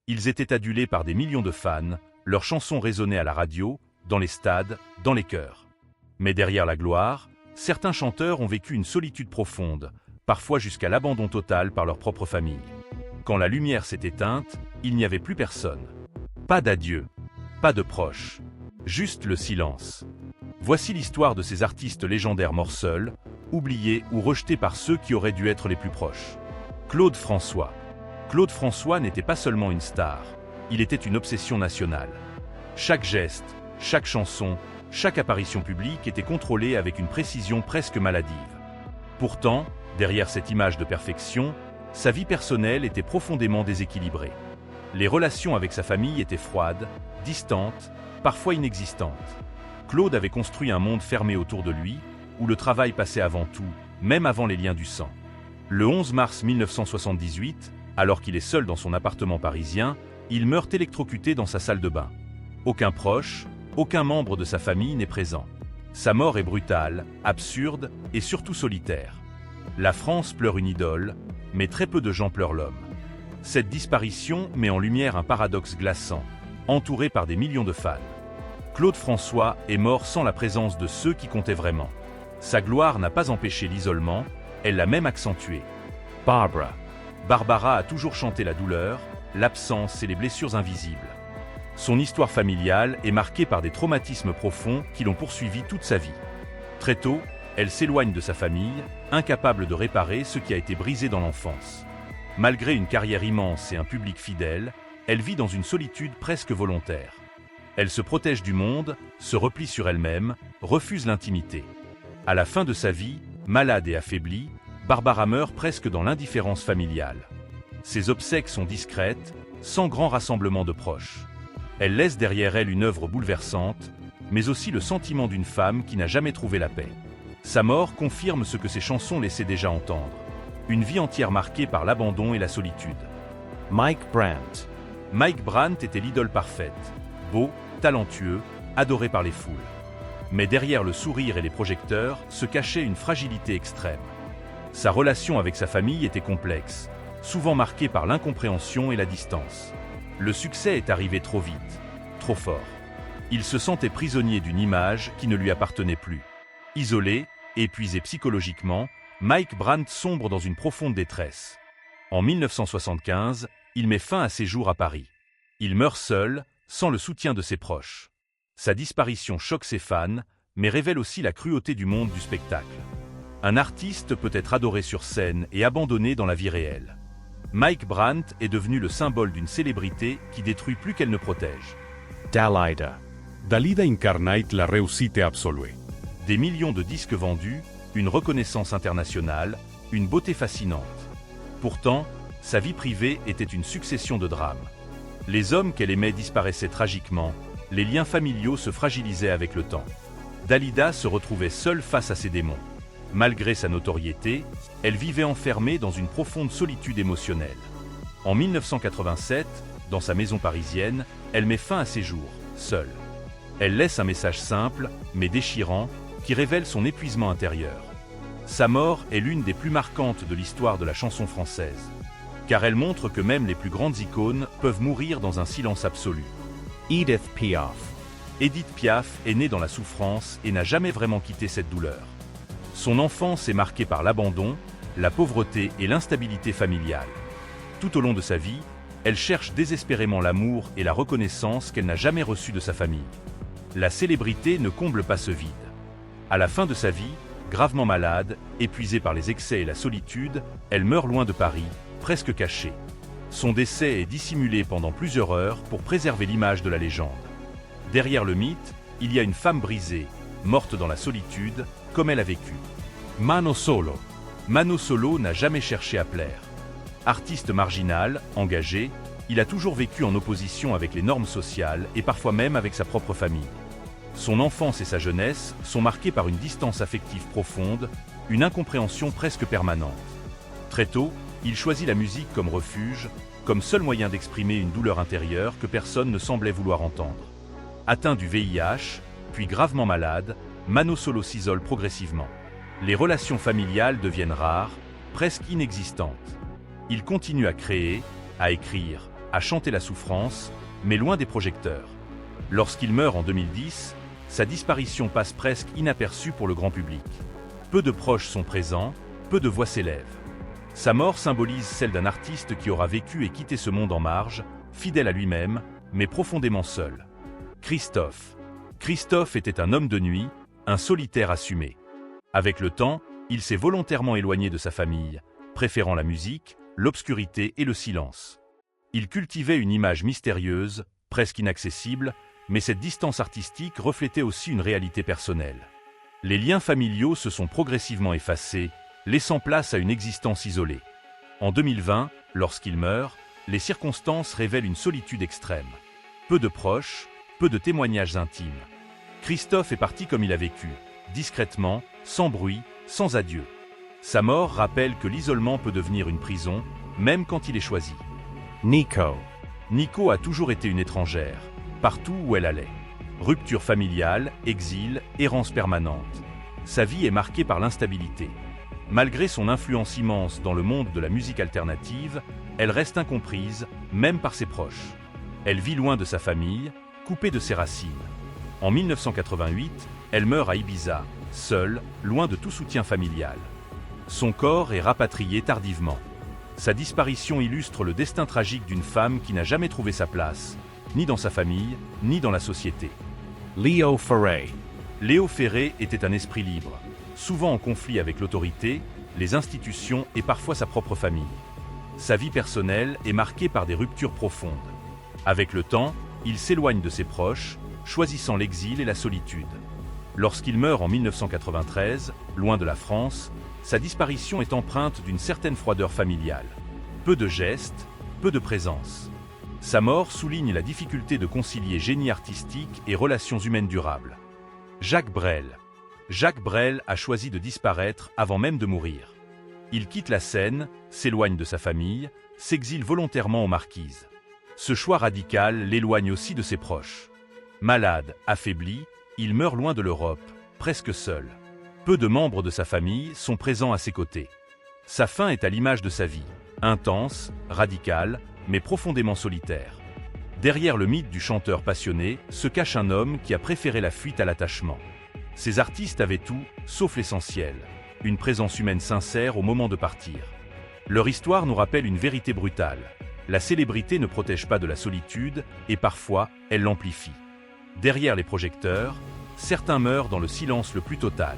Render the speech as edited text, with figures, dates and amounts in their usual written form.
Ils étaient adulés par des millions de fans, leurs chansons résonnaient à la radio, dans les stades, dans les chœurs. Mais derrière la gloire, certains chanteurs ont vécu une solitude profonde, parfois jusqu'à l'abandon total par leur propre famille. Quand la lumière s'est éteinte, il n'y avait plus personne. Pas d'adieu, pas de proches, juste le silence. Voici l'histoire de ces artistes légendaires morts seuls, oubliés ou rejetés par ceux qui auraient dû être les plus proches. Claude François. Claude François n'était pas seulement une star, il était une obsession nationale. Chaque geste, chaque chanson, chaque apparition publique était contrôlée avec une précision presque maladive. Pourtant, derrière cette image de perfection, sa vie personnelle était profondément déséquilibrée. Les relations avec sa famille étaient froides, distantes, parfois inexistantes. Claude avait construit un monde fermé autour de lui, où le travail passait avant tout, même avant les liens du sang. Le 11 mars 1978, alors qu'il est seul dans son appartement parisien, il meurt électrocuté dans sa salle de bain. Aucun proche, aucun membre de sa famille n'est présent. Sa mort est brutale, absurde et surtout solitaire. La France pleure une idole, mais très peu de gens pleurent l'homme. Cette disparition met en lumière un paradoxe glaçant, entouré par des millions de fans. Claude François est mort sans la présence de ceux qui comptaient vraiment. Sa gloire n'a pas empêché l'isolement, elle l'a même accentué. Barbara a toujours chanté la douleur, l'absence et les blessures invisibles. Son histoire familiale est marquée par des traumatismes profonds qui l'ont poursuivie toute sa vie. Très tôt, elle s'éloigne de sa famille, incapable de réparer ce qui a été brisé dans l'enfance. Malgré une carrière immense et un public fidèle, elle vit dans une solitude presque volontaire. Elle se protège du monde, se replie sur elle-même, refuse l'intimité. À la fin de sa vie, malade et affaiblie, Barbara meurt presque dans l'indifférence familiale. Ses obsèques sont discrètes, sans grand rassemblement de proches. Elle laisse derrière elle une œuvre bouleversante, mais aussi le sentiment d'une femme qui n'a jamais trouvé la paix. Sa mort confirme ce que ses chansons laissaient déjà entendre. Une vie entière marquée par l'abandon et la solitude. Mike Brandt. Mike Brandt était l'idole parfaite. Beau, talentueux, adoré par les foules. Mais derrière le sourire et les projecteurs se cachait une fragilité extrême. Sa relation avec sa famille était complexe, souvent marquée par l'incompréhension et la distance. Le succès est arrivé trop vite, trop fort. Il se sentait prisonnier d'une image qui ne lui appartenait plus. Isolé, épuisé psychologiquement, Mike Brandt sombre dans une profonde détresse. En 1975, il met fin à ses jours à Paris. Il meurt seul, sans le soutien de ses proches. Sa disparition choque ses fans, mais révèle aussi la cruauté du monde du spectacle. Un artiste peut être adoré sur scène et abandonné dans la vie réelle. Mike Brandt est devenu le symbole d'une célébrité qui détruit plus qu'elle ne protège. Dalida. Dalida incarnait la réussite absolue. Des millions de disques vendus, une reconnaissance internationale, une beauté fascinante. Pourtant, sa vie privée était une succession de drames. Les hommes qu'elle aimait disparaissaient tragiquement, les liens familiaux se fragilisaient avec le temps. Dalida se retrouvait seule face à ses démons. Malgré sa notoriété, elle vivait enfermée dans une profonde solitude émotionnelle. En 1987, dans sa maison parisienne, elle met fin à ses jours, seule. Elle laisse un message simple, mais déchirant, qui révèle son épuisement intérieur. Sa mort est l'une des plus marquantes de l'histoire de la chanson française, car elle montre que même les plus grandes icônes peuvent mourir dans un silence absolu. Edith Piaf. Edith Piaf est née dans la souffrance et n'a jamais vraiment quitté cette douleur. Son enfance est marquée par l'abandon, la pauvreté et l'instabilité familiale. Tout au long de sa vie, elle cherche désespérément l'amour et la reconnaissance qu'elle n'a jamais reçue de sa famille. La célébrité ne comble pas ce vide. À la fin de sa vie, gravement malade, épuisée par les excès et la solitude, elle meurt loin de Paris, presque cachée. Son décès est dissimulé pendant plusieurs heures pour préserver l'image de la légende. Derrière le mythe, il y a une femme brisée, morte dans la solitude, comme elle a vécu. Mano Solo. Mano Solo n'a jamais cherché à plaire. Artiste marginal, engagé, il a toujours vécu en opposition avec les normes sociales et parfois même avec sa propre famille. Son enfance et sa jeunesse sont marquées par une distance affective profonde, une incompréhension presque permanente. Très tôt, il choisit la musique comme refuge, comme seul moyen d'exprimer une douleur intérieure que personne ne semblait vouloir entendre. Atteint du VIH, puis gravement malade, Mano Solo s'isole progressivement. Les relations familiales deviennent rares, presque inexistantes. Il continue à créer, à écrire, à chanter la souffrance, mais loin des projecteurs. Lorsqu'il meurt en 2010, sa disparition passe presque inaperçue pour le grand public. Peu de proches sont présents, peu de voix s'élèvent. Sa mort symbolise celle d'un artiste qui aura vécu et quitté ce monde en marge, fidèle à lui-même, mais profondément seul. Christophe. Christophe était un homme de nuit, un solitaire assumé. Avec le temps, il s'est volontairement éloigné de sa famille, préférant la musique, l'obscurité et le silence. Il cultivait une image mystérieuse, presque inaccessible, mais cette distance artistique reflétait aussi une réalité personnelle. Les liens familiaux se sont progressivement effacés, laissant place à une existence isolée. En 2020, lorsqu'il meurt, les circonstances révèlent une solitude extrême. Peu de proches, peu de témoignages intimes. Christophe est parti comme il a vécu, discrètement, sans bruit, sans adieu. Sa mort rappelle que l'isolement peut devenir une prison, même quand il est choisi. Nico. Nico a toujours été une étrangère, partout où elle allait. Rupture familiale, exil, errance permanente. Sa vie est marquée par l'instabilité. Malgré son influence immense dans le monde de la musique alternative, elle reste incomprise, même par ses proches. Elle vit loin de sa famille, coupée de ses racines. En 1988, elle meurt à Ibiza, seule, loin de tout soutien familial. Son corps est rapatrié tardivement. Sa disparition illustre le destin tragique d'une femme qui n'a jamais trouvé sa place, ni dans sa famille, ni dans la société. Léo Ferré. Léo Ferré était un esprit libre, souvent en conflit avec l'autorité, les institutions et parfois sa propre famille. Sa vie personnelle est marquée par des ruptures profondes. Avec le temps, il s'éloigne de ses proches, choisissant l'exil et la solitude. Lorsqu'il meurt en 1993, loin de la France, sa disparition est empreinte d'une certaine froideur familiale. Peu de gestes, peu de présence. Sa mort souligne la difficulté de concilier génie artistique et relations humaines durables. Jacques Brel. Jacques Brel a choisi de disparaître avant même de mourir. Il quitte la scène, s'éloigne de sa famille, s'exile volontairement aux Marquises. Ce choix radical l'éloigne aussi de ses proches. Malade, affaibli, il meurt loin de l'Europe, presque seul. Peu de membres de sa famille sont présents à ses côtés. Sa fin est à l'image de sa vie, intense, radicale, mais profondément solitaire. Derrière le mythe du chanteur passionné se cache un homme qui a préféré la fuite à l'attachement. Ces artistes avaient tout, sauf l'essentiel, une présence humaine sincère au moment de partir. Leur histoire nous rappelle une vérité brutale. La célébrité ne protège pas de la solitude et parfois, elle l'amplifie. Derrière les projecteurs, certains meurent dans le silence le plus total.